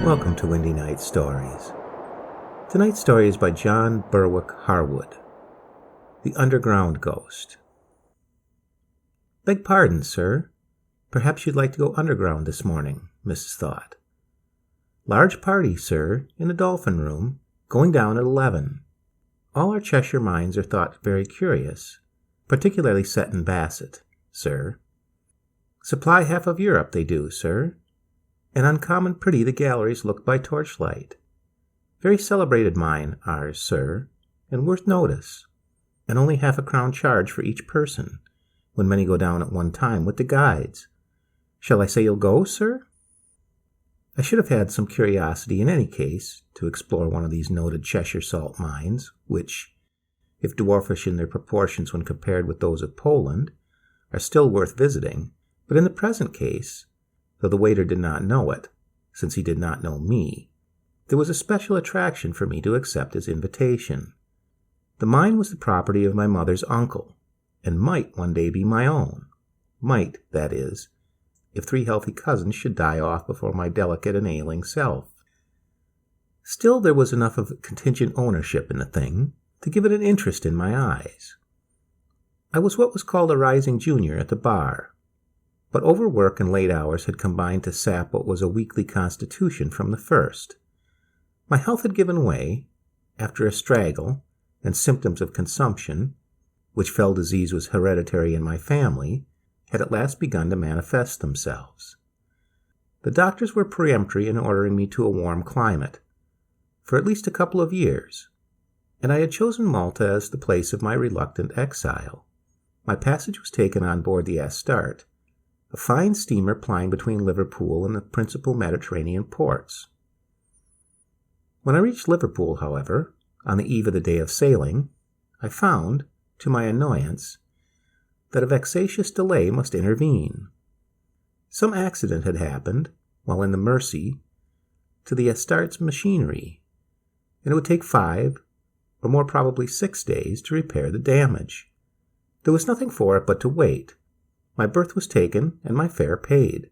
Welcome to Windy Night Stories. Tonight's story is by John Berwick Harwood, The Underground Ghost. Beg pardon, sir. Perhaps you'd like to go underground this morning, Mrs. thought. Large party, sir, in the dolphin room, going down at 11. All our Cheshire minds are thought very curious, particularly Seton Bassett, sir. Supply half of Europe, they do, sir. And uncommon pretty the galleries look by torchlight. Very celebrated mine, ours, sir, and worth notice. And only half a crown charge for each person, when many go down at one time with the guides. Shall I say you'll go, sir? I should have had some curiosity in any case to explore one of these noted Cheshire salt mines, which, if dwarfish in their proportions when compared with those of Poland, are still worth visiting. But in the present case, though the waiter did not know it, since he did not know me, there was a special attraction for me to accept his invitation. The mine was the property of my mother's uncle, and might one day be my own. Might, that is, if 3 healthy cousins should die off before my delicate and ailing self. Still, there was enough of contingent ownership in the thing to give it an interest in my eyes. I was what was called a rising junior at the bar, but overwork and late hours had combined to sap what was a weakly constitution from the first. My health had given way, after a straggle and symptoms of consumption, which fell disease was hereditary in my family, had at last begun to manifest themselves. The doctors were peremptory in ordering me to a warm climate, for at least a couple of years, and I had chosen Malta as the place of my reluctant exile. My passage was taken on board the Astarte, a fine steamer plying between Liverpool and the principal Mediterranean ports. When I reached Liverpool, however, on the eve of the day of sailing, I found, to my annoyance, that a vexatious delay must intervene. Some accident had happened, while in the Mersey, to the Astarte's machinery, and it would take 5, or more probably 6 days to repair the damage. There was nothing for it but to wait. My berth was taken and my fare paid,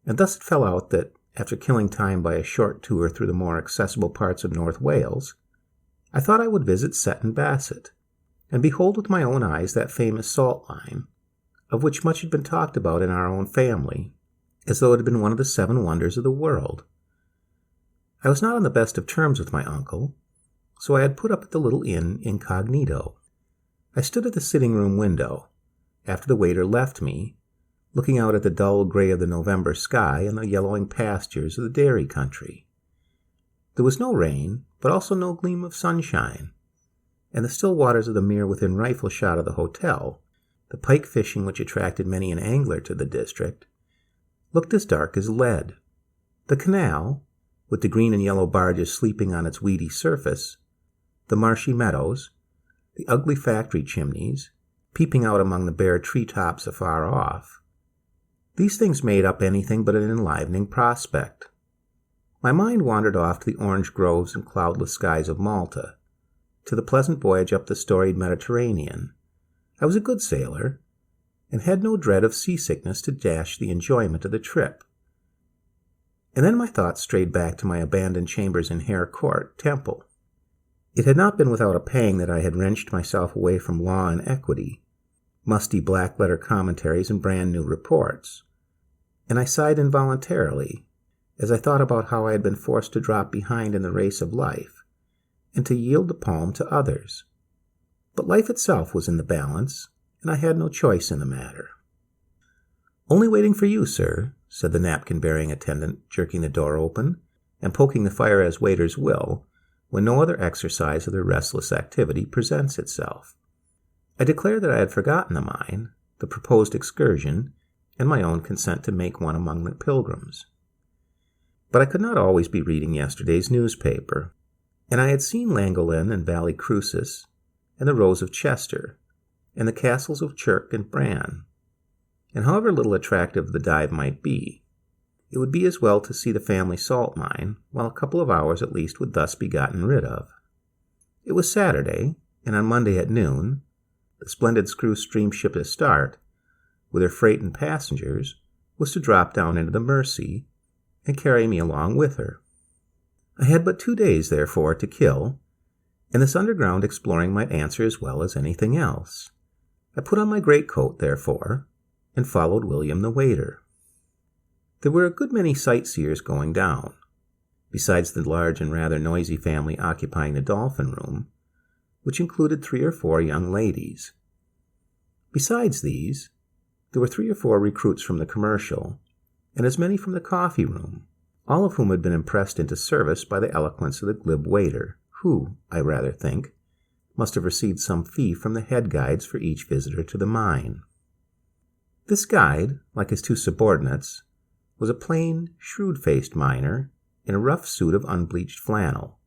and thus it fell out that, after killing time by a short tour through the more accessible parts of North Wales, I thought I would visit Seton Bassett, and behold with my own eyes that famous salt mine, of which much had been talked about in our own family, as though it had been one of the 7 wonders of the world. I was not on the best of terms with my uncle, so I had put up at the little inn incognito. I stood at the sitting-room window, after the waiter left me, looking out at the dull gray of the November sky and the yellowing pastures of the dairy country. There was no rain, but also no gleam of sunshine, and the still waters of the mere within rifle shot of the hotel, the pike fishing which attracted many an angler to the district, looked as dark as lead. The canal, with the green and yellow barges sleeping on its weedy surface, the marshy meadows, the ugly factory chimneys, peeping out among the bare tree-tops afar off. These things made up anything but an enlivening prospect. My mind wandered off to the orange groves and cloudless skies of Malta, to the pleasant voyage up the storied Mediterranean. I was a good sailor, and had no dread of seasickness to dash the enjoyment of the trip. And then my thoughts strayed back to my abandoned chambers in Hare Court, Temple. It had not been without a pang that I had wrenched myself away from law and equity, musty black-letter commentaries and brand-new reports, and I sighed involuntarily as I thought about how I had been forced to drop behind in the race of life and to yield the palm to others. But life itself was in the balance, and I had no choice in the matter. "Only waiting for you, sir," said the napkin-bearing attendant, jerking the door open and poking the fire as waiters will, when no other exercise of their restless activity presents itself. I declare that I had forgotten the mine, the proposed excursion, and my own consent to make one among the pilgrims. But I could not always be reading yesterday's newspaper, and I had seen Llangollen and Valley Crucis, and the Rose of Chester, and the castles of Chirk and Bran, and however little attractive the dive might be, it would be as well to see the family salt mine, while a couple of hours at least would thus be gotten rid of. It was Saturday, and on Monday at noon, the splendid screw steamship Astarte, with her freight and passengers, was to drop down into the Mersey and carry me along with her. I had but 2 days, therefore, to kill, and this underground exploring might answer as well as anything else. I put on my greatcoat, therefore, and followed William the waiter. There were a good many sightseers going down. Besides the large and rather noisy family occupying the Dolphin Room, which included 3 or 4 young ladies. Besides these, there were 3 or 4 recruits from the commercial, and as many from the coffee room, all of whom had been impressed into service by the eloquence of the glib waiter, who, I rather think, must have received some fee from the head guides for each visitor to the mine. This guide, like his 2 subordinates, was a plain, shrewd-faced miner in a rough suit of unbleached flannel,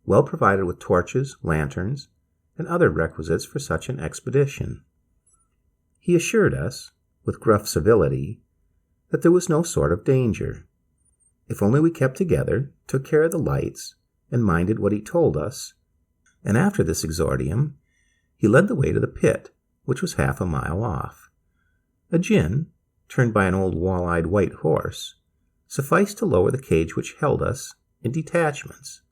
well provided with torches, lanterns, and other requisites for such an expedition. He assured us, with gruff civility, that there was no sort of danger, if only we kept together, took care of the lights, and minded what he told us, and after this exordium, he led the way to the pit, which was half a mile off. A gin, turned by an old wall-eyed white horse, sufficed to lower the cage which held us in detachments,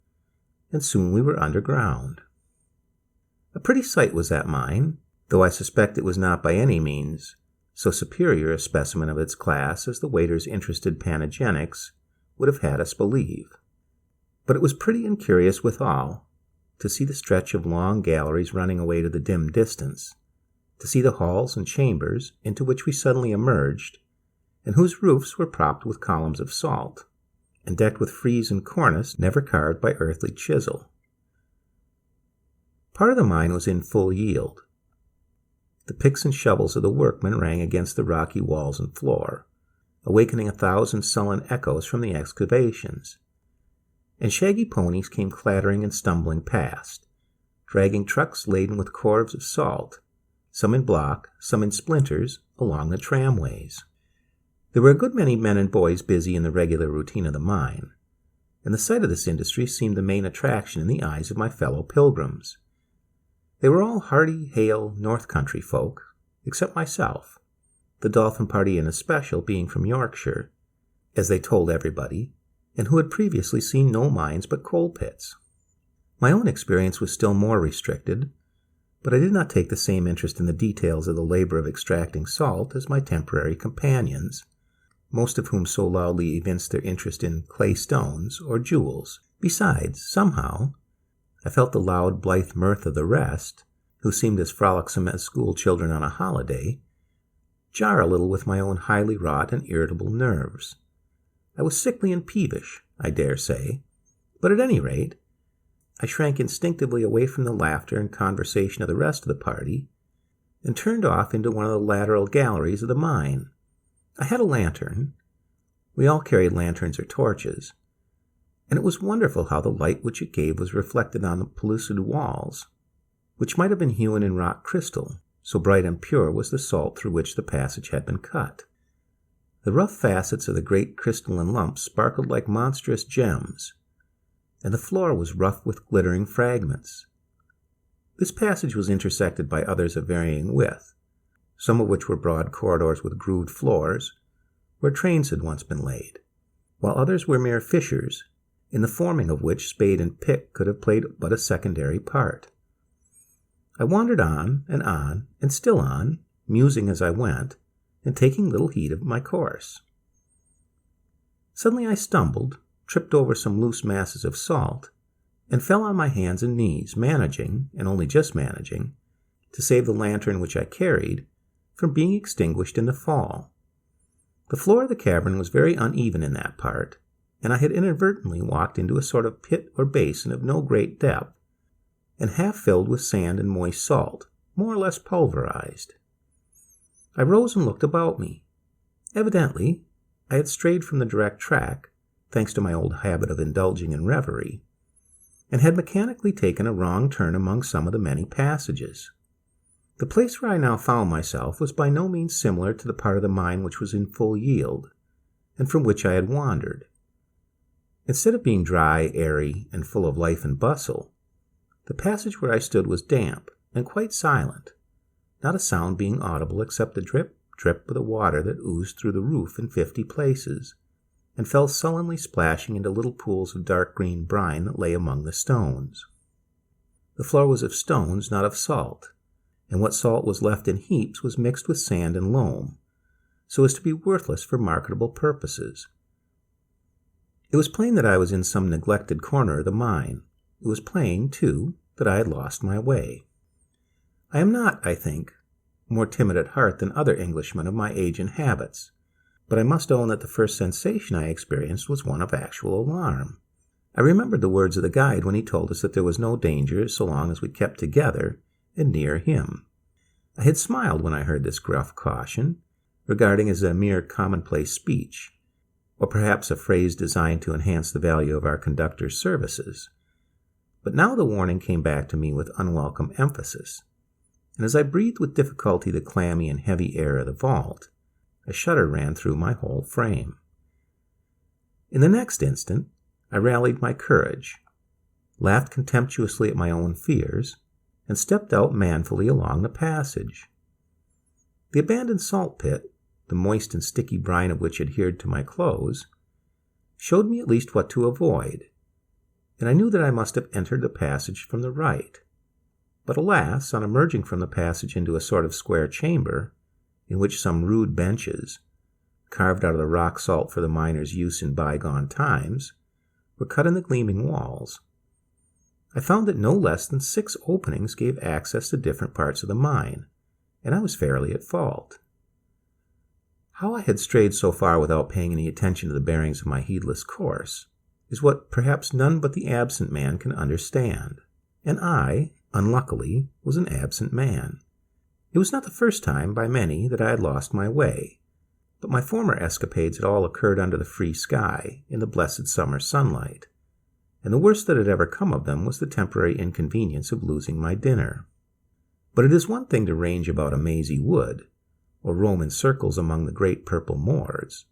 and soon we were underground. A pretty sight was that mine, though I suspect it was not by any means so superior a specimen of its class as the waiter's interested panegyrics would have had us believe. But it was pretty and curious withal, to see the stretch of long galleries running away to the dim distance, to see the halls and chambers into which we suddenly emerged, and whose roofs were propped with columns of salt, and decked with frieze and cornice never carved by earthly chisel. Part of the mine was in full yield. The picks and shovels of the workmen rang against the rocky walls and floor, awakening 1,000 sullen echoes from the excavations, and shaggy ponies came clattering and stumbling past, dragging trucks laden with corves of salt, some in block, some in splinters, along the tramways. There were a good many men and boys busy in the regular routine of the mine, and the sight of this industry seemed the main attraction in the eyes of my fellow pilgrims. They were all hearty, hale, north country folk, except myself, the Dolphin party in especial being from Yorkshire, as they told everybody, and who had previously seen no mines but coal pits. My own experience was still more restricted, but I did not take the same interest in the details of the labor of extracting salt as my temporary companions, most of whom so loudly evinced their interest in clay stones or jewels. Besides, somehow, I felt the loud, blithe mirth of the rest, who seemed as frolicsome as school children on a holiday, jar a little with my own highly wrought and irritable nerves. I was sickly and peevish, I dare say, but at any rate, I shrank instinctively away from the laughter and conversation of the rest of the party, and turned off into one of the lateral galleries of the mine. I had a lantern. We all carried lanterns or torches, and it was wonderful how the light which it gave was reflected on the pellucid walls, which might have been hewn in rock crystal, so bright and pure was the salt through which the passage had been cut. The rough facets of the great crystalline lumps sparkled like monstrous gems, and the floor was rough with glittering fragments. This passage was intersected by others of varying width, some of which were broad corridors with grooved floors, where trains had once been laid, while others were mere fissures, in the forming of which spade and pick could have played but a secondary part. I wandered on, and still on, musing as I went, and taking little heed of my course. Suddenly I stumbled, tripped over some loose masses of salt, and fell on my hands and knees, managing, and only just managing, to save the lantern which I carried from being extinguished in the fall. The floor of the cavern was very uneven in that part, and I had inadvertently walked into a sort of pit or basin of no great depth, and half filled with sand and moist salt, more or less pulverized. I rose and looked about me. Evidently, I had strayed from the direct track, thanks to my old habit of indulging in reverie, and had mechanically taken a wrong turn among some of the many passages. The place where I now found myself was by no means similar to the part of the mine which was in full yield, and from which I had wandered. Instead of being dry, airy, and full of life and bustle, the passage where I stood was damp and quite silent, not a sound being audible except the drip, drip of the water that oozed through the roof in 50 places, and fell sullenly splashing into little pools of dark green brine that lay among the stones. The floor was of stones, not of salt, and what salt was left in heaps was mixed with sand and loam, so as to be worthless for marketable purposes. It was plain that I was in some neglected corner of the mine. It was plain, too, that I had lost my way. I am not, I think, more timid at heart than other Englishmen of my age and habits, but I must own that the first sensation I experienced was one of actual alarm. I remembered the words of the guide when he told us that there was no danger so long as we kept together and near him. I had smiled when I heard this gruff caution, regarding it as a mere commonplace speech, or perhaps a phrase designed to enhance the value of our conductor's services. But now the warning came back to me with unwelcome emphasis, and as I breathed with difficulty the clammy and heavy air of the vault, a shudder ran through my whole frame. In the next instant, I rallied my courage, laughed contemptuously at my own fears, and stepped out manfully along the passage. The abandoned salt pit, the moist and sticky brine of which adhered to my clothes, showed me at least what to avoid, and I knew that I must have entered the passage from the right. But alas, on emerging from the passage into a sort of square chamber, in which some rude benches, carved out of the rock salt for the miners' use in bygone times, were cut in the gleaming walls, I found that no less than 6 openings gave access to different parts of the mine, and I was fairly at fault. How I had strayed so far without paying any attention to the bearings of my heedless course is what perhaps none but the absent man can understand, and I, unluckily, was an absent man. It was not the first time, by many, that I had lost my way, but my former escapades had all occurred under the free sky, in the blessed summer sunlight, and the worst that had ever come of them was the temporary inconvenience of losing my dinner. But it is one thing to range about a mazy wood, or roam in circles among the great purple moors,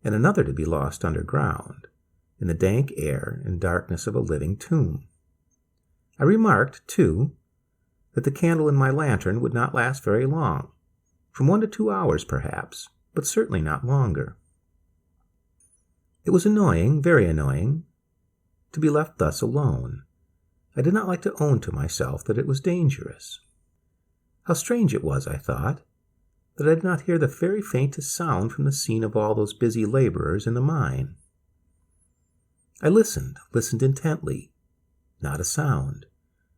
and another to be lost underground, in the dank air and darkness of a living tomb. I remarked, too, that the candle in my lantern would not last very long, from 1 to 2 hours perhaps, but certainly not longer. It was annoying, very annoying, to be left thus alone. I did not like to own to myself that it was dangerous. How strange it was, I thought, that I did not hear the very faintest sound from the scene of all those busy laborers in the mine. I listened intently. Not a sound,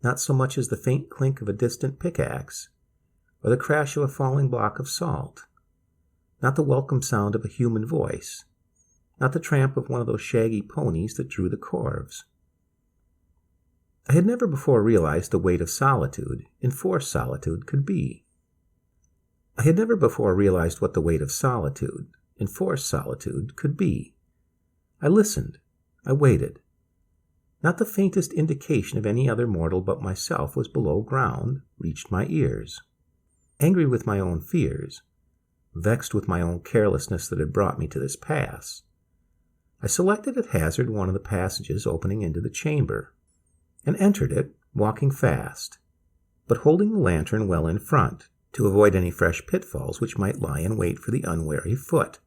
not so much as the faint clink of a distant pickaxe, or the crash of a falling block of salt, not the welcome sound of a human voice, not the tramp of one of those shaggy ponies that drew the corves. I had never before realized the weight of solitude, enforced solitude, could be. I had never before realized what the weight of solitude, enforced solitude, could be. I listened. I waited. Not the faintest indication of any other mortal but myself was below ground, reached my ears. Angry with my own fears, vexed with my own carelessness that had brought me to this pass, I selected at hazard one of the passages opening into the chamber, and entered it, walking fast, but holding the lantern well in front, to avoid any fresh pitfalls which might lie in wait for the unwary foot.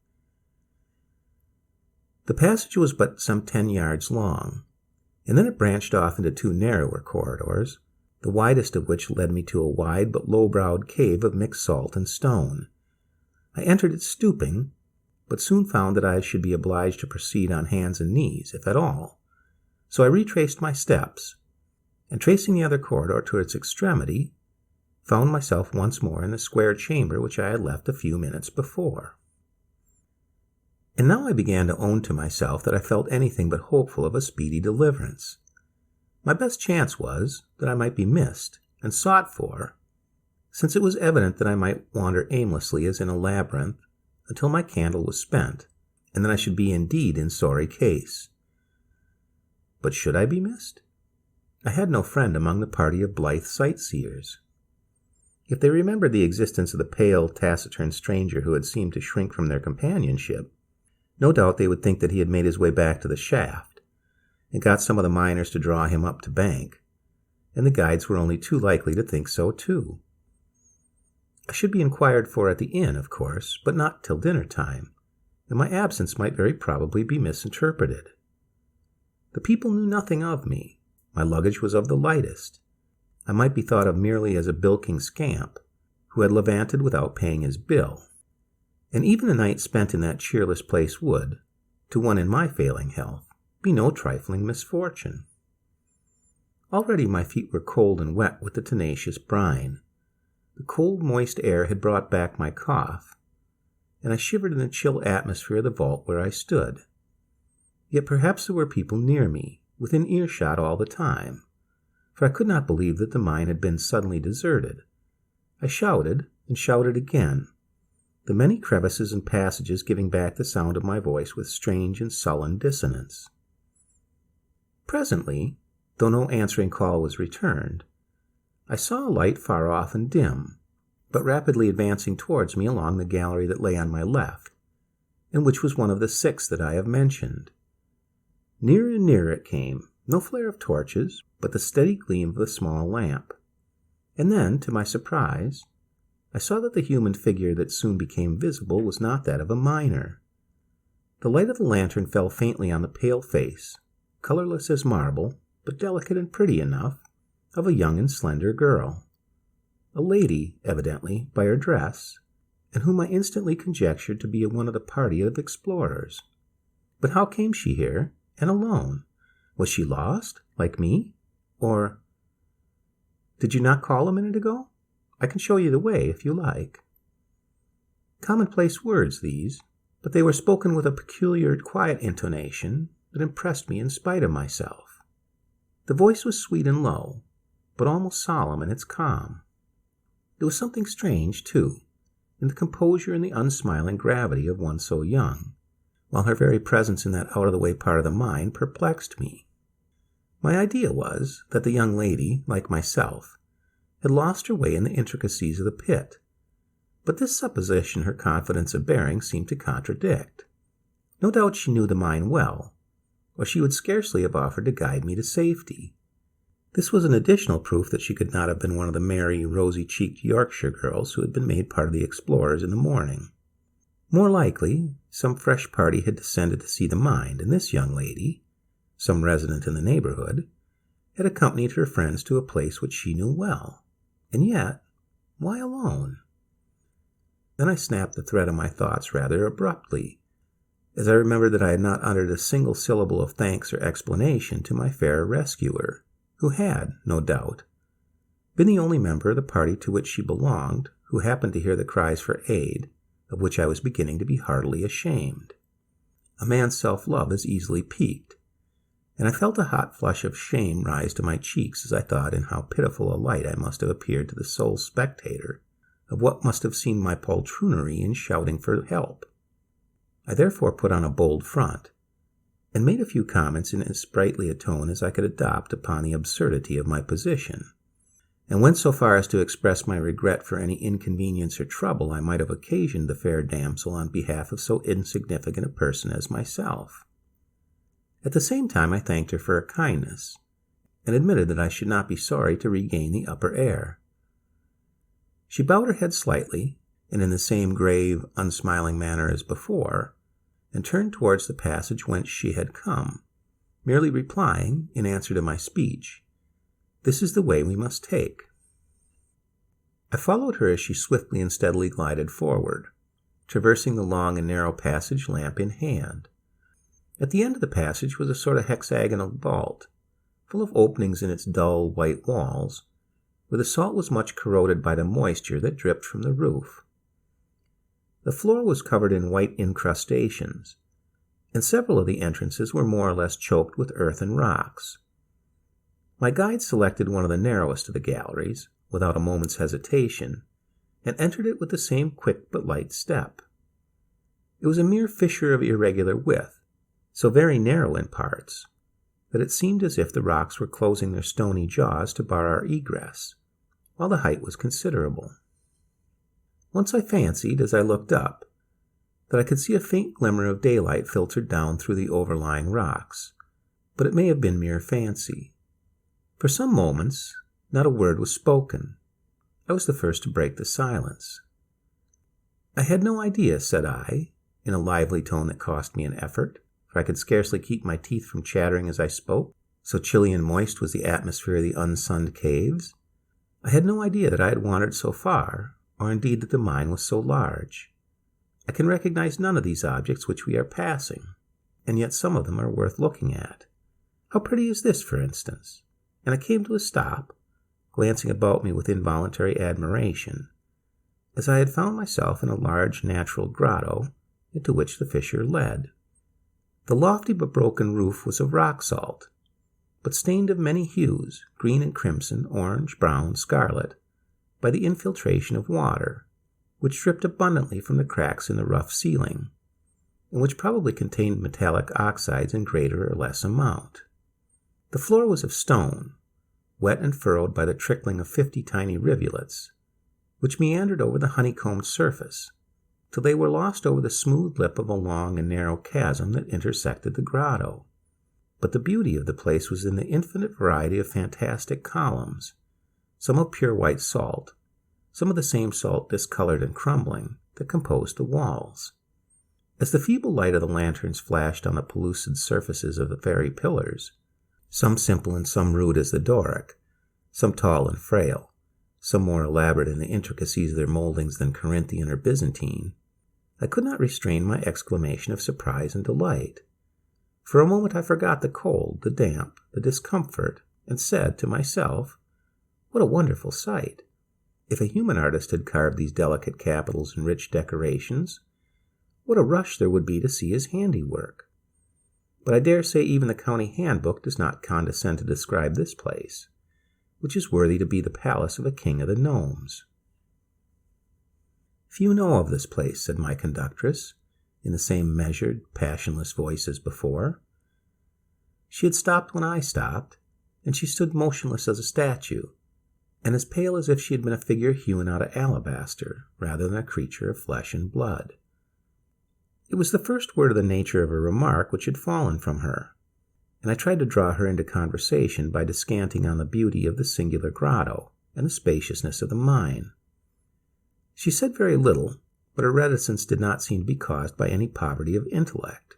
The passage was but some 10 yards long, and then it branched off into 2 narrower corridors, the widest of which led me to a wide but low-browed cave of mixed salt and stone. I entered it stooping, but soon found that I should be obliged to proceed on hands and knees, if at all. So I retraced my steps, and tracing the other corridor to its extremity, found myself once more in the square chamber which I had left a few minutes before. And now I began to own to myself that I felt anything but hopeful of a speedy deliverance. My best chance was that I might be missed and sought for, since it was evident that I might wander aimlessly as in a labyrinth until my candle was spent, and then I should be indeed in sorry case. But should I be missed? I had no friend among the party of blithe sightseers. If they remembered the existence of the pale, taciturn stranger who had seemed to shrink from their companionship, no doubt they would think that he had made his way back to the shaft, and got some of the miners to draw him up to bank, and the guides were only too likely to think so too. I should be inquired for at the inn, of course, but not till dinner time, and my absence might very probably be misinterpreted. The people knew nothing of me. My luggage was of the lightest. I might be thought of merely as a bilking scamp who had levanted without paying his bill. And even a night spent in that cheerless place would, to one in my failing health, be no trifling misfortune. Already my feet were cold and wet with the tenacious brine. The cold, moist air had brought back my cough, and I shivered in the chill atmosphere of the vault where I stood. Yet perhaps there were people near me, within earshot all the time, for I could not believe that the mine had been suddenly deserted. I shouted and shouted again, the many crevices and passages giving back the sound of my voice with strange and sullen dissonance. Presently, though no answering call was returned, I saw a light far off and dim, but rapidly advancing towards me along the gallery that lay on my left, and which was one of the 6 that I have mentioned. Nearer and nearer it came, no flare of torches, but the steady gleam of a small lamp. And then, to my surprise, I saw that the human figure that soon became visible was not that of a miner. The light of the lantern fell faintly on the pale face, colorless as marble, but delicate and pretty enough, of a young and slender girl. A lady, evidently, by her dress, and whom I instantly conjectured to be one of the party of explorers. But how came she here, and alone? Was she lost, like me? Or... Did you not call a minute ago? I can show you the way, if you like. Commonplace words, these, but they were spoken with a peculiar, quiet intonation that impressed me in spite of myself. The voice was sweet and low, but almost solemn in its calm. There was something strange, too, in the composure and the unsmiling gravity of one so young, while her very presence in that out-of-the-way part of the mine perplexed me. My idea was that the young lady, like myself, had lost her way in the intricacies of the pit, but this supposition her confidence of bearing seemed to contradict. No doubt she knew the mine well, or she would scarcely have offered to guide me to safety. This was an additional proof that she could not have been one of the merry, rosy-cheeked Yorkshire girls who had been made part of the explorers in the morning. More likely, some fresh party had descended to see the mine, and this young lady, some resident in the neighborhood, had accompanied her friends to a place which she knew well. And yet, why alone? Then I snapped the thread of my thoughts rather abruptly, as I remembered that I had not uttered a single syllable of thanks or explanation to my fair rescuer, who had, no doubt, been the only member of the party to which she belonged who happened to hear the cries for aid, of which I was beginning to be heartily ashamed. A man's self-love is easily piqued, and I felt a hot flush of shame rise to my cheeks as I thought in how pitiful a light I must have appeared to the sole spectator of what must have seemed my poltroonery in shouting for help. I therefore put on a bold front, and made a few comments in as sprightly a tone as I could adopt upon the absurdity of my position, and went so far as to express my regret for any inconvenience or trouble I might have occasioned the fair damsel on behalf of so insignificant a person as myself. At the same time I thanked her for her kindness, and admitted that I should not be sorry to regain the upper air. She bowed her head slightly, and in the same grave, unsmiling manner as before, and turned towards the passage whence she had come, merely replying, in answer to my speech, "This is the way we must take." I followed her as she swiftly and steadily glided forward, traversing the long and narrow passage lamp in hand. At the end of the passage was a sort of hexagonal vault, full of openings in its dull, white walls, where the salt was much corroded by the moisture that dripped from the roof. The floor was covered in white incrustations, and several of the entrances were more or less choked with earth and rocks. My guide selected one of the narrowest of the galleries, without a moment's hesitation, and entered it with the same quick but light step. It was a mere fissure of irregular width, so very narrow in parts, that it seemed as if the rocks were closing their stony jaws to bar our egress, while the height was considerable. Once I fancied, as I looked up, that I could see a faint glimmer of daylight filtered down through the overlying rocks, but it may have been mere fancy. For some moments, not a word was spoken. I was the first to break the silence. "I had no idea," said I, in a lively tone that cost me an effort, for I could scarcely keep my teeth from chattering as I spoke, so chilly and moist was the atmosphere of the unsunned caves. I had no idea that I had wandered so far, or indeed that the mine was so large. I can recognize none of these objects which we are passing, and yet some of them are worth looking at. How pretty is this, for instance? And I came to a stop, glancing about me with involuntary admiration, as I had found myself in a large natural grotto into which the fissure led. The lofty but broken roof was of rock salt, but stained of many hues, green and crimson, orange, brown, scarlet, by the infiltration of water, which dripped abundantly from the cracks in the rough ceiling, and which probably contained metallic oxides in greater or less amount. The floor was of stone, wet and furrowed by the trickling of 50 tiny rivulets, which meandered over the honeycombed surface, till they were lost over the smooth lip of a long and narrow chasm that intersected the grotto. But the beauty of the place was in the infinite variety of fantastic columns, some of pure white salt, some of the same salt discolored and crumbling, that composed the walls. As the feeble light of the lanterns flashed on the pellucid surfaces of the very pillars, some simple and some rude as the Doric, some tall and frail, some more elaborate in the intricacies of their moldings than Corinthian or Byzantine, I could not restrain my exclamation of surprise and delight. For a moment I forgot the cold, the damp, the discomfort, and said to myself, "What a wonderful sight! If a human artist had carved these delicate capitals and rich decorations, what a rush there would be to see his handiwork." But I dare say even the county handbook does not condescend to describe this place, which is worthy to be the palace of a king of the gnomes. "Few know of this place," said my conductress, in the same measured, passionless voice as before. She had stopped when I stopped, and she stood motionless as a statue, and as pale as if she had been a figure hewn out of alabaster, rather than a creature of flesh and blood. It was the first word of the nature of a remark which had fallen from her, and I tried to draw her into conversation by descanting on the beauty of the singular grotto and the spaciousness of the mine. She said very little, but her reticence did not seem to be caused by any poverty of intellect.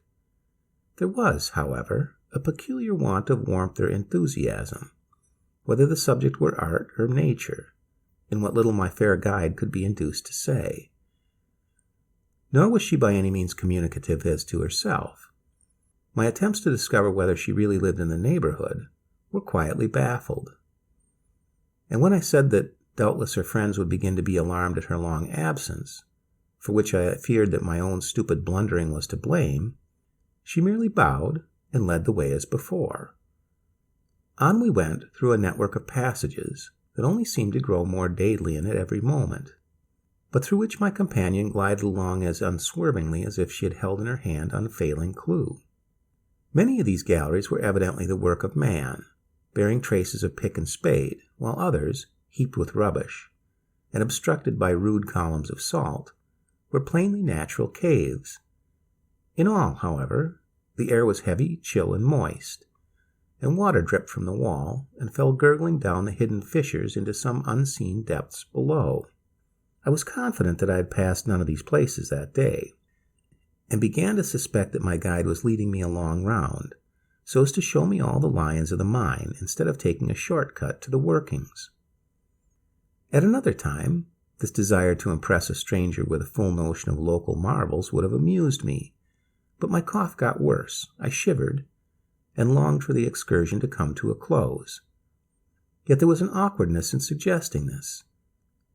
There was, however, a peculiar want of warmth or enthusiasm, whether the subject were art or nature, in what little my fair guide could be induced to say. Nor was she by any means communicative as to herself. My attempts to discover whether she really lived in the neighborhood were quietly baffled. And when I said that doubtless her friends would begin to be alarmed at her long absence, for which I feared that my own stupid blundering was to blame, she merely bowed and led the way as before. On we went through a network of passages that only seemed to grow more Daedalian at every moment, but through which my companion glided along as unswervingly as if she had held in her hand unfailing clue. Many of these galleries were evidently the work of man, bearing traces of pick and spade, while others, heaped with rubbish, and obstructed by rude columns of salt, were plainly natural caves. In all, however, the air was heavy, chill, and moist, and water dripped from the wall and fell gurgling down the hidden fissures into some unseen depths below. I was confident that I had passed none of these places that day, and began to suspect that my guide was leading me a long round, so as to show me all the lions of the mine instead of taking a short cut to the workings. At another time, this desire to impress a stranger with a full notion of local marvels would have amused me, but my cough got worse, I shivered, and longed for the excursion to come to a close. Yet there was an awkwardness in suggesting this.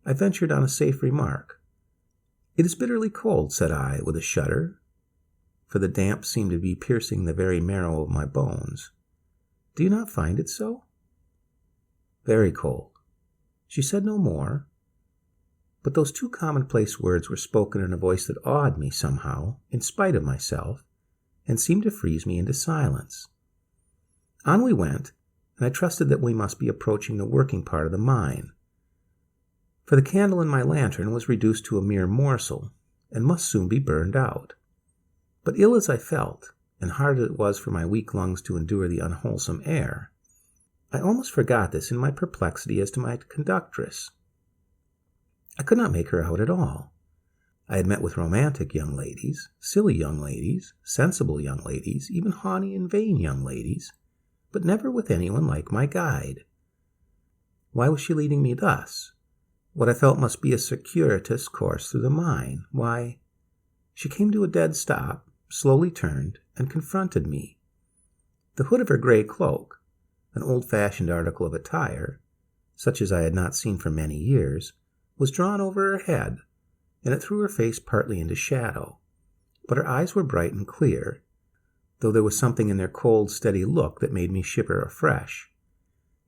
I ventured on a safe remark. "It is bitterly cold," said I, with a shudder, for the damp seemed to be piercing the very marrow of my bones. "Do you not find it so?" "Very cold." She said no more, but those two commonplace words were spoken in a voice that awed me somehow, in spite of myself, and seemed to freeze me into silence. On we went, and I trusted that we must be approaching the working part of the mine, for the candle in my lantern was reduced to a mere morsel, and must soon be burned out. But ill as I felt, and hard as it was for my weak lungs to endure the unwholesome air, I almost forgot this in my perplexity as to my conductress. I could not make her out at all. I had met with romantic young ladies, silly young ladies, sensible young ladies, even haughty and vain young ladies, but never with anyone like my guide. Why was she leading me thus? What I felt must be a circuitous course through the mine. Why, she came to a dead stop, slowly turned, and confronted me. The hood of her gray cloak, an old-fashioned article of attire, such as I had not seen for many years, was drawn over her head, and it threw her face partly into shadow. But her eyes were bright and clear, though there was something in their cold, steady look that made me shiver afresh,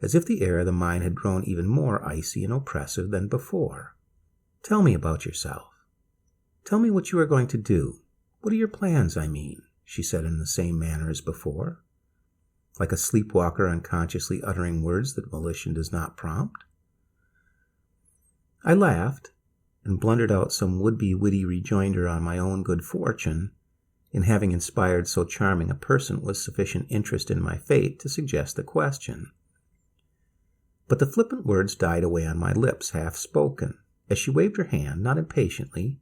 as if the air of the mine had grown even more icy and oppressive than before. "Tell me about yourself. Tell me what you are going to do. What are your plans, I mean?" she said in the same manner as before, like a sleepwalker unconsciously uttering words that volition does not prompt. I laughed, and blundered out some would-be witty rejoinder on my own good fortune in having inspired so charming a person with sufficient interest in my fate to suggest the question. But the flippant words died away on my lips, half-spoken, as she waved her hand, not impatiently,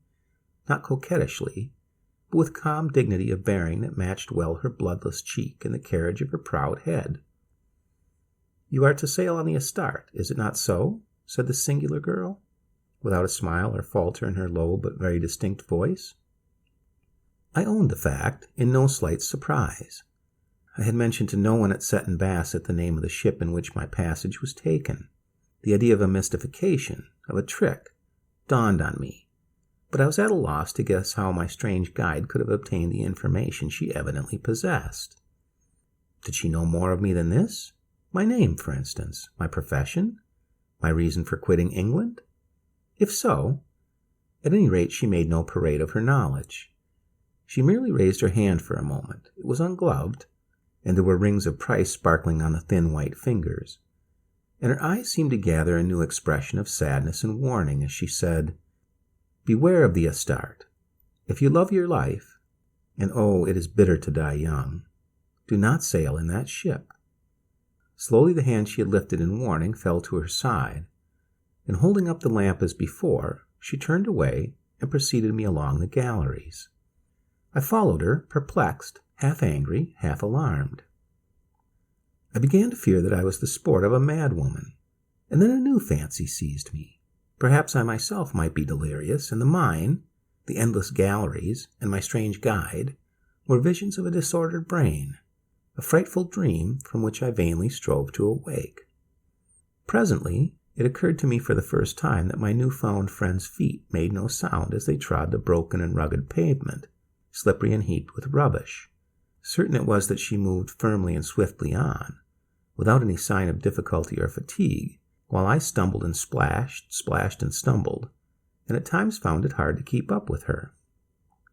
not coquettishly, but with calm dignity of bearing that matched well her bloodless cheek and the carriage of her proud head. "You are to sail on the Astarte, is it not so?" said the singular girl, without a smile or falter in her low but very distinct voice. I owned the fact in no slight surprise. I had mentioned to no one at Seton Basset the name of the ship in which my passage was taken. The idea of a mystification, of a trick, dawned on me, but I was at a loss to guess how my strange guide could have obtained the information she evidently possessed. Did she know more of me than this? My name, for instance, my profession, my reason for quitting England? If so, at any rate she made no parade of her knowledge. She merely raised her hand for a moment. It was ungloved, and there were rings of price sparkling on the thin white fingers, and her eyes seemed to gather a new expression of sadness and warning as she said, "Beware of the Astarte. If you love your life, and oh, it is bitter to die young, do not sail in that ship." Slowly the hand she had lifted in warning fell to her side, and holding up the lamp as before, she turned away and preceded me along the galleries. I followed her, perplexed, half angry, half alarmed. I began to fear that I was the sport of a madwoman, and then a new fancy seized me. Perhaps I myself might be delirious, and the mine, the endless galleries, and my strange guide were visions of a disordered brain, a frightful dream from which I vainly strove to awake. Presently, it occurred to me for the first time that my new-found friend's feet made no sound as they trod the broken and rugged pavement, slippery and heaped with rubbish. Certain it was that she moved firmly and swiftly on, without any sign of difficulty or fatigue, while I stumbled and splashed and stumbled, and at times found it hard to keep up with her.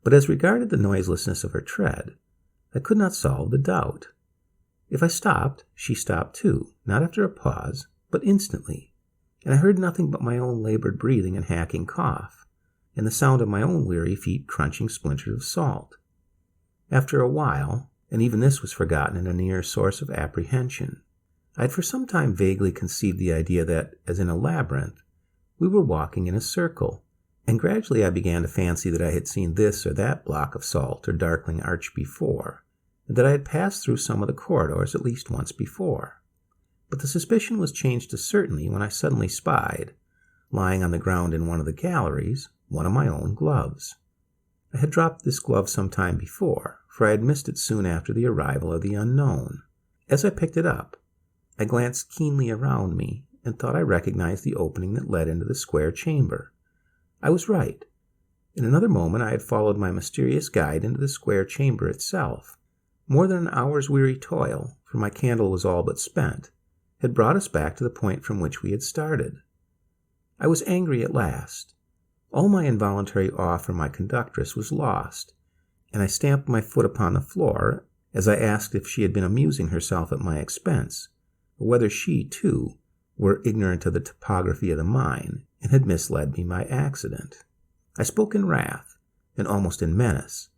But as regarded the noiselessness of her tread, I could not solve the doubt. If I stopped, she stopped too, not after a pause, but instantly, and I heard nothing but my own labored breathing and hacking cough, and the sound of my own weary feet crunching splinters of salt. After a while, and even this was forgotten in a near source of apprehension, I had for some time vaguely conceived the idea that, as in a labyrinth, we were walking in a circle, and gradually I began to fancy that I had seen this or that block of salt or darkling arch before, and that I had passed through some of the corridors at least once before. But the suspicion was changed to certainty when I suddenly spied, lying on the ground in one of the galleries, one of my own gloves. I had dropped this glove some time before, for I had missed it soon after the arrival of the unknown. As I picked it up, I glanced keenly around me and thought I recognized the opening that led into the square chamber. I was right. In another moment I had followed my mysterious guide into the square chamber itself. More than an hour's weary toil, for my candle was all but spent, had brought us back to the point from which we had started. I was angry at last. All my involuntary awe for my conductress was lost, and I stamped my foot upon the floor as I asked if she had been amusing herself at my expense, or whether she, too, were ignorant of the topography of the mine and had misled me by accident. I spoke in wrath, and almost in menace,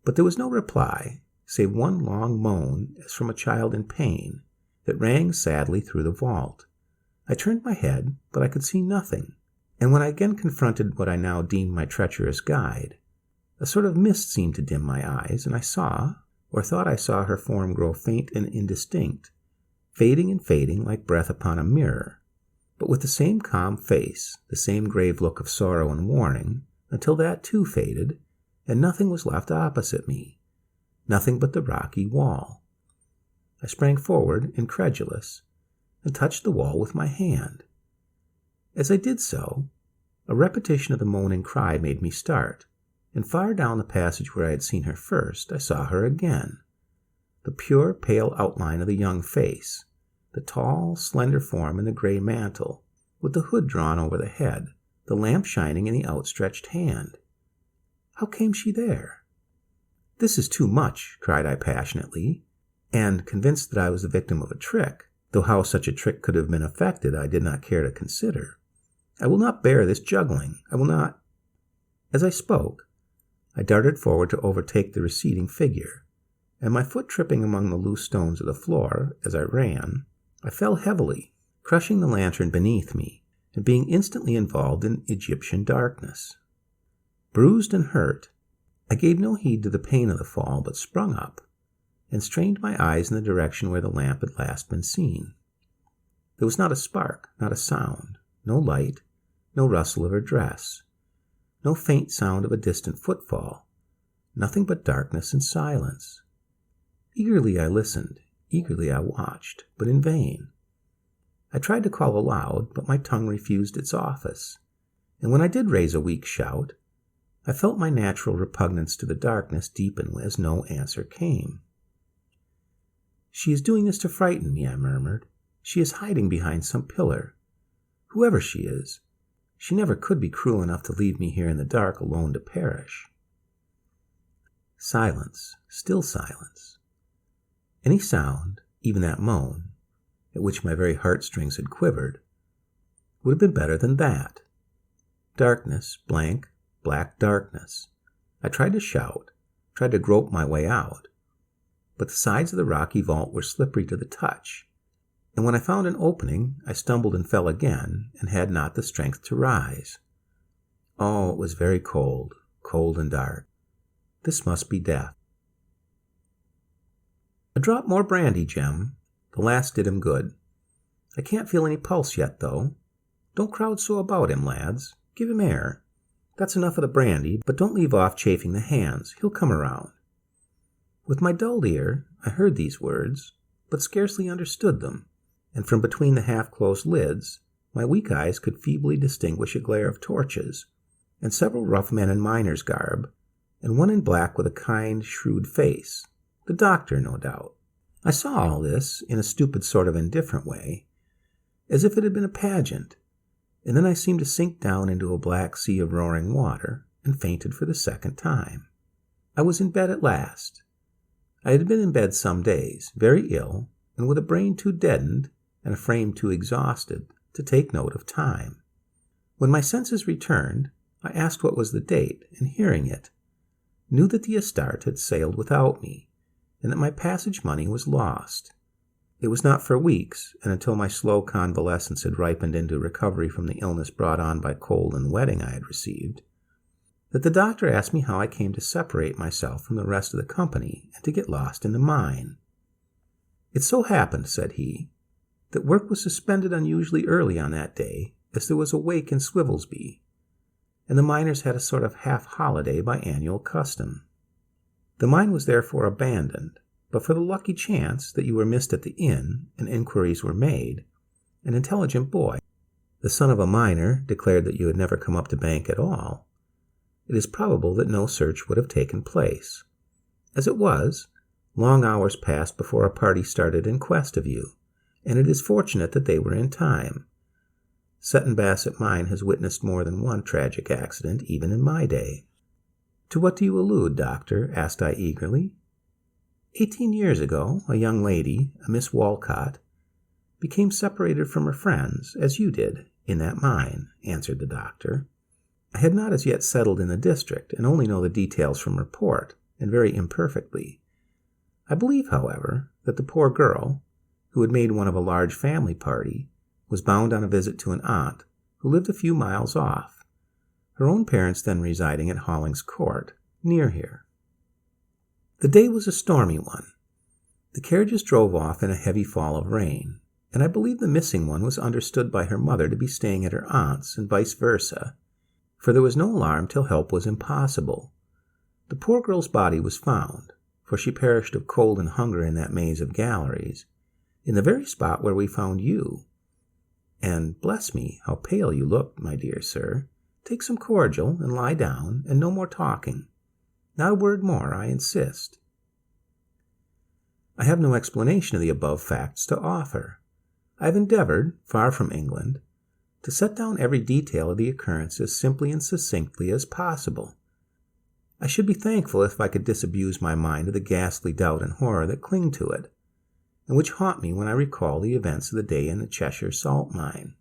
but there was no reply, save one long moan as from a child in pain that rang sadly through the vault. I turned my head, but I could see nothing, and when I again confronted what I now deemed my treacherous guide, a sort of mist seemed to dim my eyes, and I saw, or thought I saw, her form grow faint and indistinct, fading and fading like breath upon a mirror, but with the same calm face, the same grave look of sorrow and warning, until that too faded, and nothing was left opposite me, nothing but the rocky wall. I sprang forward, incredulous, and touched the wall with my hand. As I did so, a repetition of the moaning cry made me start, and far down the passage where I had seen her first, I saw her again. The pure, pale outline of the young face, the tall, slender form in the gray mantle, with the hood drawn over the head, the lamp shining in the outstretched hand. How came she there? "This is too much," cried I passionately, and, convinced that I was the victim of a trick, though how such a trick could have been effected I did not care to consider, "I will not bear this juggling. I will not—" As I spoke, I darted forward to overtake the receding figure, and my foot tripping among the loose stones of the floor as I ran, I fell heavily, crushing the lantern beneath me, and being instantly involved in Egyptian darkness. Bruised and hurt, I gave no heed to the pain of the fall, but sprung up, and strained my eyes in the direction where the lamp had last been seen. There was not a spark, not a sound, no light, no rustle of her dress, no faint sound of a distant footfall, nothing but darkness and silence. Eagerly I listened, eagerly I watched, but in vain. I tried to call aloud, but my tongue refused its office, and when I did raise a weak shout, I felt my natural repugnance to the darkness deepen as no answer came. "She is doing this to frighten me," I murmured. "She is hiding behind some pillar. Whoever she is, she never could be cruel enough to leave me here in the dark alone to perish." Silence, still silence. Any sound, even that moan, at which my very heartstrings had quivered, would have been better than that. Darkness, blank, black darkness. I tried to shout, tried to grope my way out, but the sides of the rocky vault were slippery to the touch, and when I found an opening, I stumbled and fell again, and had not the strength to rise. Oh, it was very cold, cold and dark. This must be death. "A drop more brandy, Jem. The last did him good. I can't feel any pulse yet, though. Don't crowd so about him, lads. Give him air. That's enough of the brandy, but don't leave off chafing the hands. He'll come around." With my dulled ear, I heard these words, but scarcely understood them, and from between the half-closed lids, my weak eyes could feebly distinguish a glare of torches, and several rough men in miner's garb, and one in black with a kind, shrewd face. The doctor, no doubt. I saw all this in a stupid sort of indifferent way, as if it had been a pageant, and then I seemed to sink down into a black sea of roaring water, and fainted for the second time. I was in bed at last. I had been in bed some days, very ill, and with a brain too deadened and a frame too exhausted to take note of time. When my senses returned, I asked what was the date, and hearing it, knew that the Astarte had sailed without me, and that my passage money was lost. It was not for weeks, and until my slow convalescence had ripened into recovery from the illness brought on by cold and wetting I had received, that the doctor asked me how I came to separate myself from the rest of the company and to get lost in the mine. "It so happened," said he, "that work was suspended unusually early on that day, as there was a wake in Swivelsby, and the miners had a sort of half-holiday by annual custom. The mine was therefore abandoned, but for the lucky chance that you were missed at the inn and inquiries were made, an intelligent boy, the son of a miner, declared that you had never come up to bank at all. It is probable that no search would have taken place. As it was, long hours passed before a party started in quest of you, and it is fortunate that they were in time. Sutton Bassett Mine has witnessed more than one tragic accident, even in my day." "To what do you allude, doctor?" asked I eagerly. 18 years ago, a young lady, a Miss Walcott, became separated from her friends, as you did, in that mine," answered the doctor. "I had not as yet settled in the district, and only know the details from report, and very imperfectly. I believe, however, that the poor girl, who had made one of a large family party, was bound on a visit to an aunt, who lived a few miles off, her own parents then residing at Hollings Court, near here. The day was a stormy one. The carriages drove off in a heavy fall of rain, and I believe the missing one was understood by her mother to be staying at her aunt's, and vice versa, for there was no alarm till help was impossible. The poor girl's body was found, for she perished of cold and hunger in that maze of galleries, in the very spot where we found you. And, bless me, how pale you look, my dear sir. Take some cordial, and lie down, and no more talking. Not a word more, I insist. I have no explanation of the above facts to offer. I have endeavored, far from England, to set down every detail of the occurrence as simply and succinctly as possible. I should be thankful if I could disabuse my mind of the ghastly doubt and horror that cling to it, and which haunt me when I recall the events of the day in the Cheshire salt mine.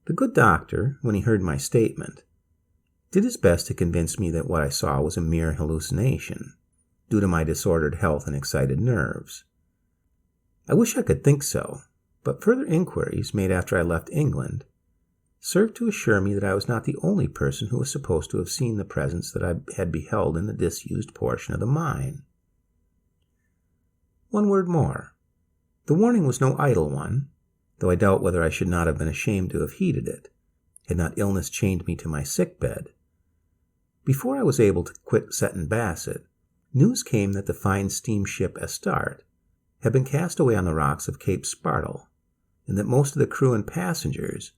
The good doctor, when he heard my statement, did his best to convince me that what I saw was a mere hallucination, due to my disordered health and excited nerves. I wish I could think so, but further inquiries made after I left England served to assure me that I was not the only person who was supposed to have seen the presence that I had beheld in the disused portion of the mine. One word more. The warning was no idle one, though I doubt whether I should not have been ashamed to have heeded it, had not illness chained me to my sick bed. Before I was able to quit Seton Basset, news came that the fine steamship Astarte had been cast away on the rocks of Cape Spartel, and that most of the crew and passengers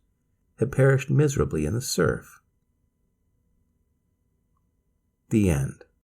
had perished miserably in the surf. The end.